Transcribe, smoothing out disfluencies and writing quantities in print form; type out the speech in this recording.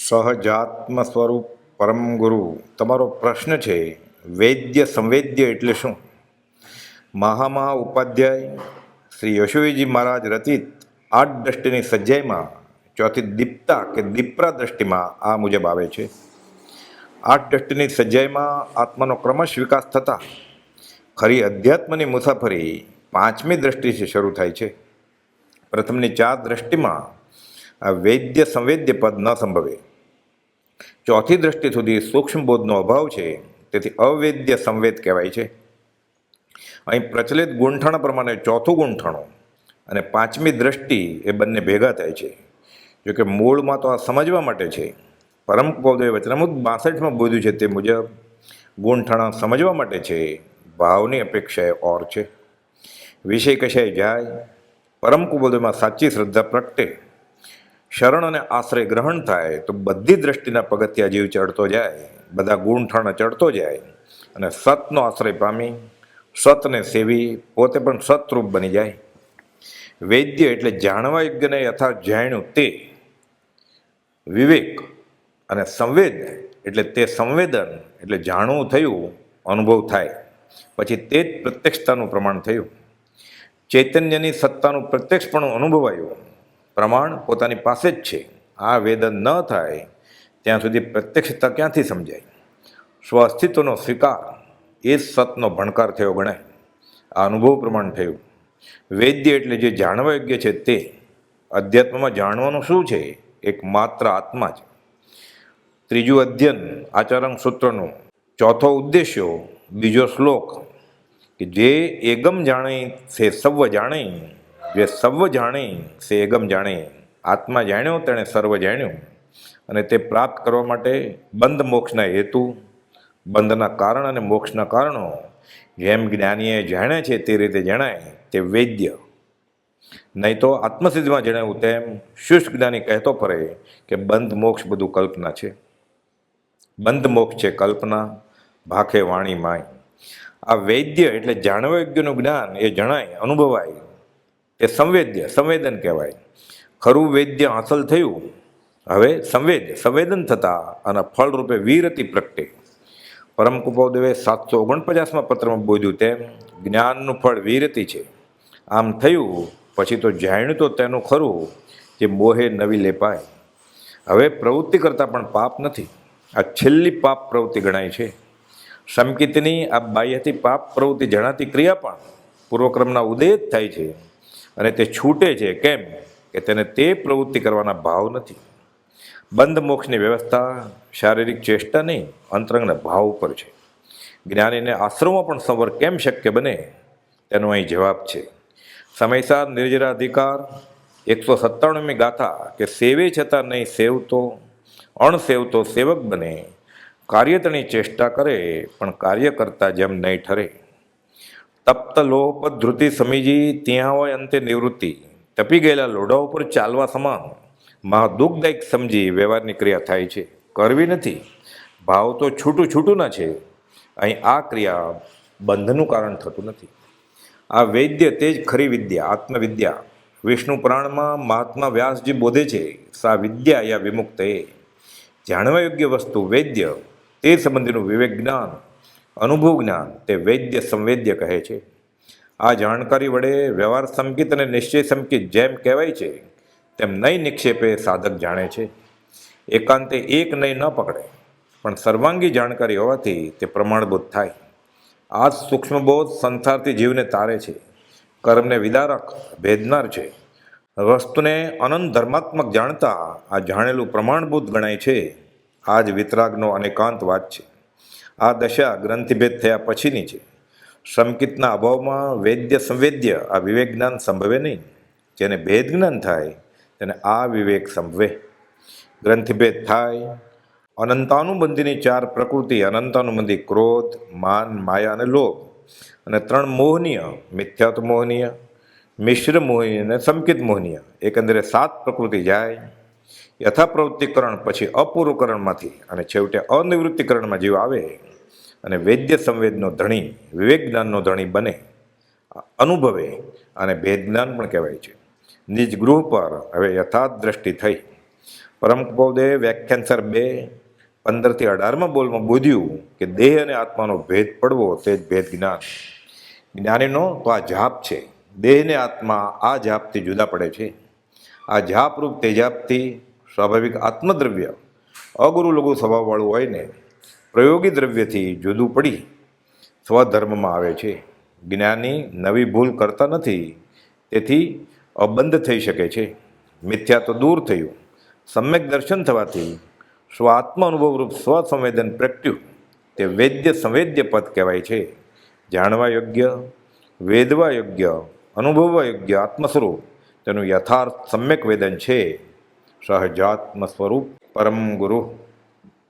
સહજાત્મ સ્વરૂપ પરમ ગુરુ. તમારો પ્રશ્ન છે વૈદ્ય સંવેદ્ય એટલે શું? મહામહા ઉપાધ્યાય શ્રી યશોજી મહારાજ રચિત આઠ દ્રષ્ટિની સજ્જાઈમાં ચોથી દીપ્તા કે દીપ્રા દ્રષ્ટિમાં આ મુજબ આવે છે. આઠ દ્રષ્ટિની સજ્જાઈમાં આત્માનો ક્રમશ વિકાસ થતાં ખરી અધ્યાત્મની મુસાફરી પાંચમી દ્રષ્ટિથી શરૂ થાય છે. પ્રથમની ચાર દ્રષ્ટિમાં આ વૈદ્ય સંવેદ્ય પદ ન સંભવે. ચોથી દ્રષ્ટિ સુધી સૂક્ષ્મ બોધનો અભાવ છે, તેથી અવૈદ્ય સંવેદ કહેવાય છે. અહીં પ્રચલિત ગુંઠણ પ્રમાણે ચોથું ગુંઠણું અને પાંચમી દ્રષ્ટિ એ બંને ભેગા થાય છે. જોકે મૂળમાં તો આ સમજવા માટે છે. પરમ કુપાદેવે વચનામૃત 62માં બોધ્યું છે તે મુજબ ગુંઠણ સમજવા માટે છે, ભાવની અપેક્ષાએ ઓર છે. વિષય કશાય જાય, પરમ કુપાદેવમાં સાચી શ્રદ્ધા પ્રગટે, શરણ અને આશ્રય ગ્રહણ થાય તો બધી દ્રષ્ટિના પગથિયા જીવ ચડતો જાય, બધા ગુણઠણ ચડતો જાય અને સતનો આશ્રય પામી સતને સેવી પોતે પણ સતરૂપ બની જાય. વૈદ્ય એટલે જાણવા યોગ્યને યથાર્થ જાણ્યું તે વિવેક, અને સંવેદ એટલે તે સંવેદન એટલે જાણવું થયું, અનુભવ થાય પછી તે જ પ્રત્યક્ષતાનું પ્રમાણ થયું. ચૈતન્યની સત્તાનું પ્રત્યક્ષપણું અનુભવાયું, પ્રમાણ પોતાની પાસે જ છે. આ વેદન ન થાય ત્યાં સુધી પ્રત્યક્ષતા ક્યાંથી સમજાય? સ્વઅસ્તિત્વનો સ્વીકાર એ જ સતનો ભણકાર થયો ગણાય. આ અનુભવ પ્રમાણ થયું. વૈદ્ય એટલે જે જાણવા યોગ્ય છે તે. અધ્યાત્મમાં જાણવાનું શું છે? એક માત્ર આત્મા જ. ત્રીજું અધ્યયન આચરણ સૂત્રનું ચોથો ઉદ્દેશ્યો બીજો શ્લોક કે જે એગમ જાણે સે સર્વ જાણે, જે સર્વ જાણે સે એગમ જાણે. આત્મા જાણ્યો તેણે સર્વ જાણ્યું. અને તે પ્રાપ્ત કરવા માટે બંધ મોક્ષના હેતુ, બંધના કારણ અને મોક્ષના કારણો જેમ જ્ઞાનીએ જાણ્યા છે તે રીતે જણાય તે વૈદ્ય. નહીં તો આત્મસિદ્ધિમાં જણાવ્યું તેમ શુષ્ક જ્ઞાની કહેતો ફરે કે બંધ મોક્ષ બધું કલ્પના છે. બંધ મોક્ષ છે કલ્પના, ભાખે વાણી માય. આ વૈદ્ય એટલે જાણવા યોગ્યનું જ્ઞાન એ જણાય, અનુભવાય, તે સંવેદ્ય સંવેદન કહેવાય. ખરું વૈદ્ય હાંસલ થયું, હવે સંવેદન થતા અને ફળરૂપે વીરતિ પ્રગટે. પરમ કુપાદેવે 749માં પત્રમાં બોધ્યું તેમ જ્ઞાનનું ફળ વીરતિ છે. આમ થયું પછી તો જાણ્યું તો તેનું ખરું, જે મોહે નવી લેપાય. હવે પ્રવૃત્તિ કરતાં પણ પાપ નથી. આ છેલ્લી પાપ પ્રવૃત્તિ ગણાય છે. સંકિતની આ બાહ્યથી પાપ પ્રવૃત્તિ જણાતી ક્રિયા પણ પૂર્વક્રમના ઉદય જ થાય છે અને તે છૂટે છે. કેમ કે તેને તે પ્રવૃત્તિ કરવાના ભાવ નથી. બંધ મોક્ષની વ્યવસ્થા શારીરિક ચેષ્ટા નહીં, અંતરંગના ભાવ ઉપર છે. જ્ઞાનીને આશ્રમમાં પણ સંવર કેમ શક્ય બને તેનો અહીં જવાબ છે. સમયસાર નિર્જરાધિકાર 197મી ગાથા કે સેવે છતાં નહીં સેવતો, અણસેવતો સેવક બને. કાર્યતની ચેષ્ટા કરે પણ કાર્ય કરતા જેમ નહીં ઠરે. તપ્ત લોપ ધૃતિ સમીજી ત્યાં હોય અંતે નિવૃત્તિ. તપી ગયેલા લોઢા ઉપર ચાલવા સમાન મહાદુઃખદાયક સમજી વ્યવહારની ક્રિયા થાય છે, કરવી નથી. ભાવ તો છૂટું ના છે. અહીં આ ક્રિયા બંધનું કારણ થતું નથી. આ વૈદ્ય તે જ ખરી વિદ્યા, આત્મવિદ્યા. વિષ્ણુ પુરાણમાં મહાત્મા વ્યાસજી બોધે છે, સા વિદ્યા યા વિમુક્ત એ. જાણવા યોગ્ય વસ્તુ વૈદ્ય, તે સંબંધીનું વિવેક જ્ઞાન, અનુભવ જ્ઞાન તે વૈદ્ય સંવેદ્ય કહે છે. આ જાણકારી વડે વ્યવહાર સંકિત અને નિશ્ચય સંકિત જેમ કહેવાય છે તેમ નહીં નિક્ષેપે સાધક જાણે છે. એકાંતે એક નહીં ન પકડે, પણ સર્વાંગી જાણકારી હોવાથી તે પ્રમાણભૂત થાય. આ જ સૂક્ષ્મબોધ સંસારથી જીવને તારે છે, કર્મને વિદારક ભેદનાર છે. વસ્તુને અનંત ધર્માત્મક જાણતા આ જાણેલું પ્રમાણભૂત ગણાય છે. આ જ વિતરાગનો અનેકાંત વાત છે. આ દશા ગ્રંથિભેદ થયા પછીની છે. સંકિતના અભાવમાં વૈદ્ય સંવેદ્ય આ વિવેક જ્ઞાન સંભવે નહીં. જેને ભેદ જ્ઞાન થાય તેને આ વિવેક સંભવે. ગ્રંથિભેદ થાય. અનંતાનુબંધીની 4 પ્રકૃતિ, અનંતાનુબંધી ક્રોધ, માન, માયા અને લોભ, અને 3 મોહનીય, મિથ્યાત્વ મોહનીય, મિશ્ર મોહનીય અને સંકિત મોહનીય, એકંદરે 7 પ્રકૃતિ જાય. યથાપ્રવૃત્તિકરણ પછી અપૂર્વકરણમાંથી અને છેવટે અનિવૃત્તિકરણમાં જીવ આવે અને વૈદ્ય સંવેદનો ધણી, વિવેક જ્ઞાનનો ધણી બને, અનુભવે. અને ભેદ જ્ઞાન પણ કહેવાય છે. નિજ ગૃહ પર હવે યથાર્થ દ્રષ્ટિ થઈ. પરમ કૃપાદે વ્યાખ્યાન સર 2:15-18 બોલમાં બોધ્યું કે દેહ અને આત્માનો ભેદ પડવો તે જ ભેદ જ્ઞાન. જ્ઞાનીનો તો આ જાપ છે. દેહ ને આત્મા આ જાપથી જુદા પડે છે. આ જાપરૂપ તેજાપથી સ્વાભાવિક આત્મદ્રવ્ય અગુરુ લઘુ સ્વભાવવાળું હોય ને પ્રયોગી દ્રવ્યથી જુદું પડી સ્વધર્મમાં આવે છે. જ્ઞાની નવી ભૂલ કરતા નથી, તેથી અબંધ થઈ શકે છે. મિથ્યા તો દૂર થયું. સમ્યક દર્શન થવાથી સ્વ આત્મ અનુભવરૂપ સ્વસંવેદન પ્રગટ્યું. તે વેદ્ય સંવેદ્ય પદ કહેવાય છે. જાણવા યોગ્ય, વેદવા યોગ્ય, અનુભવવા યોગ્ય આત્મ સ્વરૂપ તેનું યથાર્થ સમ્યક વેદન છે. સહજાત્મ સ્વરૂપ પરમ ગુરુ.